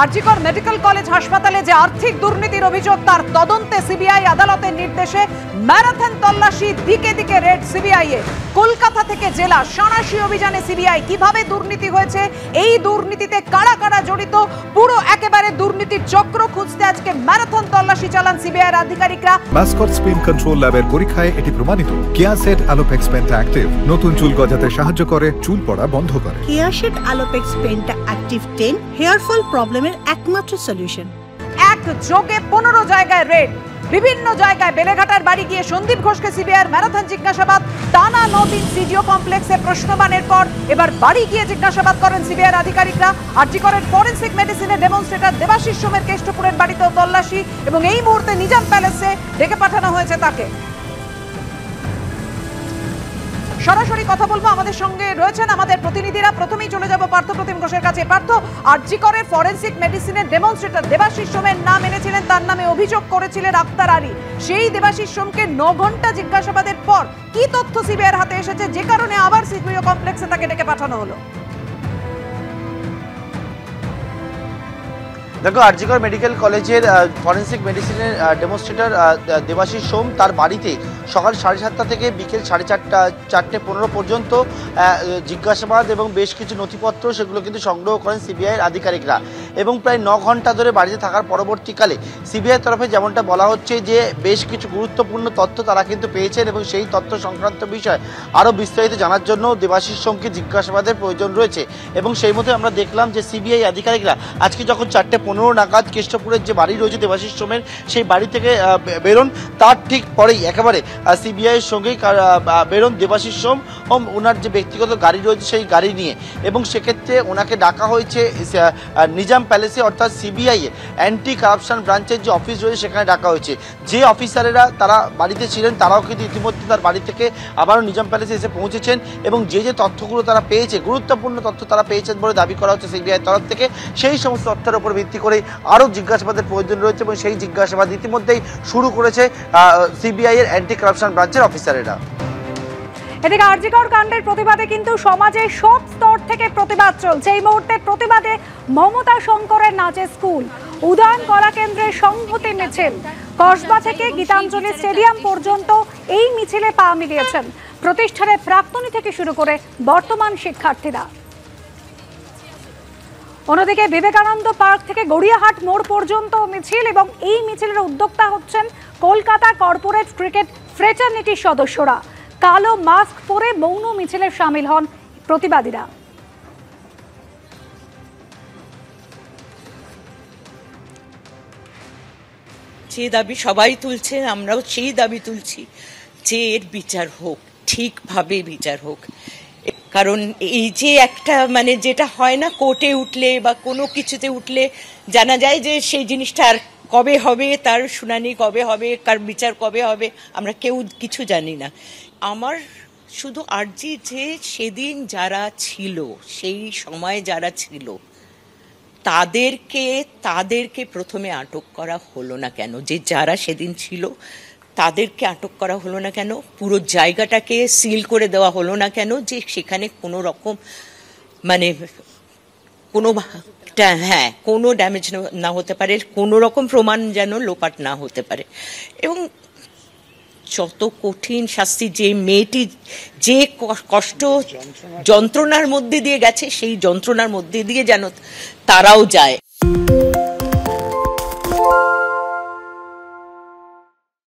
RG Kar medical college হাসপাতালে যে আর্থিক দুর্নীতির অভিযোগ তার তদন্তে সিবিআই আদালতের নির্দেশে ম্যারাথন তল্লাশি, দিকে দিকে রেড সিবিআই এ। কলকাতা থেকে জেলা সাঁড়াশি অভিযানে সিবিআই কিভাবে দুর্নীতি হয়েছে, এই দুর্নীতিতে কারা কারা জড়িত, পুরো একেবারে দুর্নীতির চক্র খুঁজতে আজকে ম্যারাথন তল্লাশি চালান সিবিআই এর আধিকারিকরা। মাসকট স্পিন কন্ট্রোল ল্যাবের পরীক্ষায় এটি প্রমাণিত। কেয়াসেট আলোপেক্স পেন্টা অ্যাক্টিভ নতুন চুল গজাতে সাহায্য করে, চুল পড়া বন্ধ করে। Keya Seth Alopex penta active 10 hair fall প্রবলেমের একমাত্র সলিউশন। এক যোগে 15 জায়গায় রেড, বিভিন্ন জায়গায় বেলেঘাটার বাড়ি গিয়ে সন্দীপ ঘোষকে সিবিআইয়ের ম্যারাথন জিজ্ঞাসাবাদ, টানা 9 দিন সিজিও কমপ্লেক্সে প্রশ্নবানের পর এবার বাড়ি গিয়ে জিজ্ঞাসাবাদ করেন সিবিআইয়ের আধিকারিকরা। আরজিকরের ফরেনসিক মেডিসিনের ডেমনস্ট্রেটর দেবাশিস সোমের কেষ্টপুরের বাড়িতেও তল্লাশি এবং এই মুহূর্তে নিজাম প্যালেসে ডেকে পাঠানো হয়েছে তাকে। সরাসরি কথা বলবো, আমাদের সঙ্গে রয়েছেন আমাদের প্রতিনিধিরা। প্রথমেই চলে যাব পার্থ প্রতিম ঘোষের কাছে। পার্থ, আরজিকরের ফরেনসিক মেডিসিনের ডেমনস্ট্রেটর দেবাশিস সোমের নাম এনেছিলেন, তার নামে অভিযোগ করেছিলেন আক্তার আলী। সেই দেবাশিস সোমকে 9 ঘন্টা জিজ্ঞাসাবাদের পর কি তথ্য সিবিআইয়ের হাতে এসেছে যে কারণে আবার সিজিও কমপ্লেক্সে তাকে ডেকে পাঠানো হলো? দেখো, আরজিকর মেডিকেল কলেজের ফরেনসিক মেডিসিনের ডেমনস্ট্রেটর দেবাশিস সোম তার বাড়িতে সকাল 7:30 থেকে বিকেল 4:15 পর্যন্ত জিজ্ঞাসাবাদ এবং বেশ কিছু নথিপত্র সেগুলো কিন্তু সংগ্রহ করেন সিবিআইয়ের আধিকারিকরা। এবং প্রায় 9 ঘন্টা ধরে বাড়িতে থাকার পরবর্তীকালে সিবিআইয়ের তরফে যেমনটা বলা হচ্ছে যে বেশ কিছু গুরুত্বপূর্ণ তথ্য তারা কিন্তু পেয়েছেন এবং সেই তথ্য সংক্রান্ত বিষয় আরও বিস্তারিত জানার জন্য দেবাশিস সোমকে জিজ্ঞাসাবাদের প্রয়োজন রয়েছে। এবং সেই মতো আমরা দেখলাম যে সিবিআই আধিকারিকরা আজকে যখন 4:15 নাগাদ কেষ্টপুরের যে বাড়ি রয়েছে দেবাশিস সোমের, সেই বাড়ি থেকে বেরোন, তার ঠিক পরেই একেবারে সিবিআইয়ের সঙ্গেই বেরোন দেবাশিস সোম। ওনার যে ব্যক্তিগত গাড়ি রয়েছে সেই গাড়ি নিয়ে, এবং সেক্ষেত্রে ওনাকে ডাকা হয়েছে নিজাম প্যালেসে, অর্থাৎ সিবিআই এর অ্যান্টি কারাপশন ব্রাঞ্চের যে অফিস রয়েছে সেখানে ডাকা হয়েছে। যে অফিসারেরা তারা বাড়িতে ছিলেন তারাও কিন্তু ইতিমধ্যে তার বাড়ি থেকে আবারও নিজাম প্যালেসে এসে পৌঁছেছেন এবং যে তথ্যগুলো তারা পেয়েছে, গুরুত্বপূর্ণ তথ্য তারা পেয়েছেন বলে দাবি করা হচ্ছে সিবিআইয়ের তরফ থেকে, সেই সমস্ত তথ্যের উপর ভিত্তি করে আরও জিজ্ঞাসাবাদের প্রয়োজন রয়েছে এবং সেই জিজ্ঞাসাবাদ ইতিমধ্যেই শুরু করেছে সিবিআই এর অ্যান্টি কারাপশন ব্রাঞ্চের অফিসারেরা। এদিকে আরজিকর কাণ্ডের প্রতিবাদে কিন্তু সমাজের সব স্তর থেকে প্রতিবাদ চলছে। এই মুহূর্তে প্রতিবাদে মমতা শঙ্করের নাচে স্কুল, উদয়ন কলা কেন্দ্রের সংহতি মিছিল, কসবা থেকে গীতাঞ্জলি স্টেডিয়াম পর্যন্ত এই মিছিলে পা মিলিয়েছেন প্রতিষ্ঠানের প্রাক্তনী থেকে শুরু করে বর্তমান শিক্ষার্থীরা। অন্যদিকে বিবেকানন্দ পার্ক থেকে গড়িয়াহাট মোড় পর্যন্ত মিছিল, এবং এই মিছিলের উদ্যোক্তা হচ্ছেন কলকাতা কর্পোরেট ক্রিকেট ফ্রেটার্নিটির সদস্যরা। কালো মাস্ক পরে মৌন মিছিলে সামিল হন প্রতিবাদীরা। যে দাবি সবাই তুলছে, আমরাও সেই দাবি তুলছি যে এর বিচার হোক, ঠিকভাবে বিচার হোক। কারণ এই যে একটা যেটা হয় না, কোর্টে উঠলে বা কোনো কিছুতে উঠলে জানা যায় যে সেই জিনিসটা আর কবে হবে, তার শুনানি কবে হবে, কার বিচার কবে হবে, আমরা কেউ কিছু জানি না। আমার শুধু আর্জি যে সেদিন যারা ছিল, সেই সময় যারা ছিল, তাদেরকে প্রথমে আটক করা হলো না কেন? যে যারা সেদিন ছিল তাদেরকে আটক করা হলো না কেন? পুরো জায়গাটাকে সিল করে দেওয়া হলো না কেন? যে সেখানে কোনো রকম কোনো ড্যামেজ না হতে পারে, কোনো রকম প্রমাণ যেন লোপাট না হতে পারে। এবং যত কঠিন শাস্তি, যে মেয়েটি যে কষ্ট যন্ত্রণার মধ্যে দিয়ে গেছে, সেই যন্ত্রণার মধ্যে দিয়ে যেন তারাও যায়।